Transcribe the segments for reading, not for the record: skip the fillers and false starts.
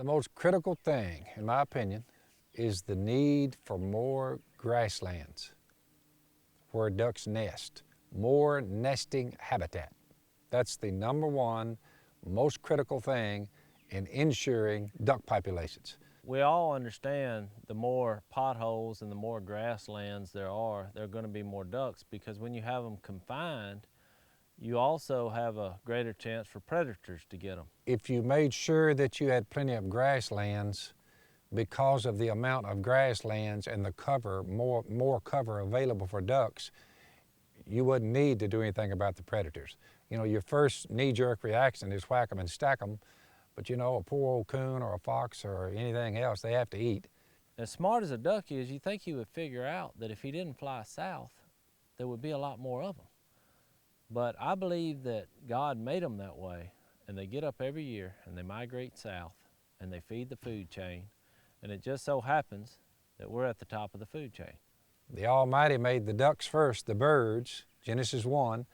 The most critical thing, in my opinion, is the need for more grasslands where ducks nest, more nesting habitat. That's the number one most critical thing in ensuring duck populations. We all understand the more potholes and the more grasslands there are going to be more ducks, because when you have them confined, you also have a greater chance for predators to get them. If you made sure that you had plenty of grasslands, because of the amount of grasslands and the cover, more cover available for ducks, you wouldn't need to do anything about the predators. You know, your first knee-jerk reaction is whack them and stack them, but you know, a poor old coon or a fox or anything else, they have to eat. As smart as a duck is, you think he would figure out that if he didn't fly south, there would be a lot more of them. But I believe that God made them that way, and they get up every year and they migrate south and they feed the food chain, and it just so happens that we're at the top of the food chain. The Almighty made the ducks first, the birds, Genesis 1,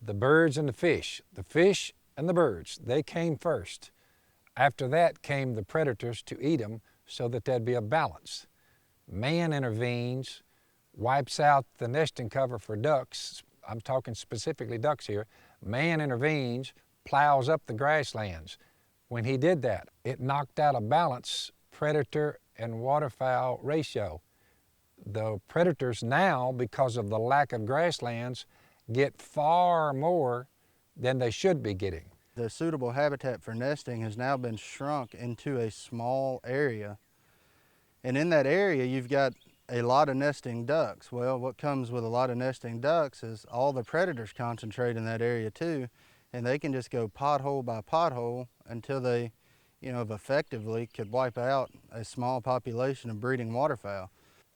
the birds and the fish and the birds, they came first. After that came the predators to eat them so that there'd be a balance. Man intervenes, wipes out the nesting cover for ducks. I'm talking specifically ducks here. Man intervenes, plows up the grasslands. When he did that, it knocked out a balance predator and waterfowl ratio. The predators now, because of the lack of grasslands, get far more than they should be getting. The suitable habitat for nesting has now been shrunk into a small area. And in that area, you've got a lot of nesting ducks. Well, what comes with a lot of nesting ducks is all the predators concentrate in that area too, and they can just go pothole by pothole until they, effectively could wipe out a small population of breeding waterfowl.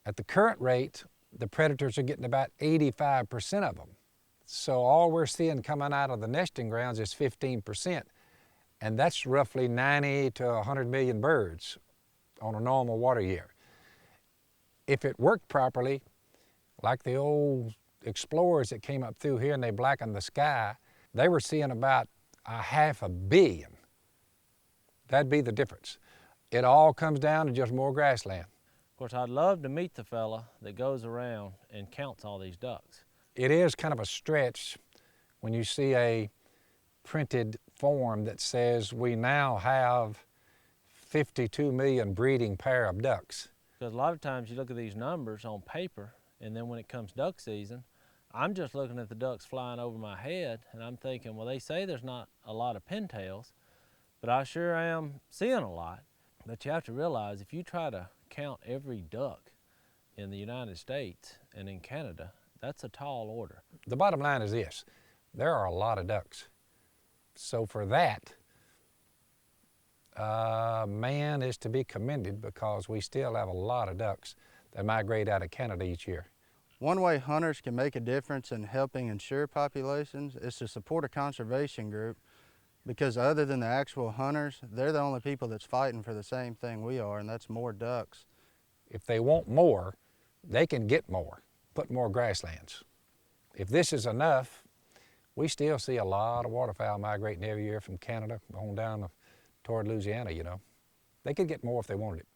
At the current rate, the predators are getting about 85% of them. So all we're seeing coming out of the nesting grounds is 15%. And that's roughly 90 to 100 million birds on a normal water year. If it worked properly, like the old explorers that came up through here and they blackened the sky, they were seeing about 500 million. That'd be the difference. It all comes down to just more grassland. Of course, I'd love to meet the fella that goes around and counts all these ducks. It is kind of a stretch when you see a printed form that says we now have 52 million breeding pair of ducks. Because a lot of times you look at these numbers on paper, and then when it comes duck season, I'm just looking at the ducks flying over my head, and I'm thinking, well, they say there's not a lot of pintails, but I sure am seeing a lot. But you have to realize, if you try to count every duck in the United States and in Canada, that's a tall order. The bottom line is this: there are a lot of ducks. So for that, man is to be commended, because we still have a lot of ducks that migrate out of Canada each year. One way hunters can make a difference in helping ensure populations is to support a conservation group, because other than the actual hunters, they're the only people that's fighting for the same thing we are, and that's more ducks. If they want more, they can get more. Put more grasslands. If this is enough, we still see a lot of waterfowl migrating every year from Canada on down toward Louisiana, They could get more if they wanted it.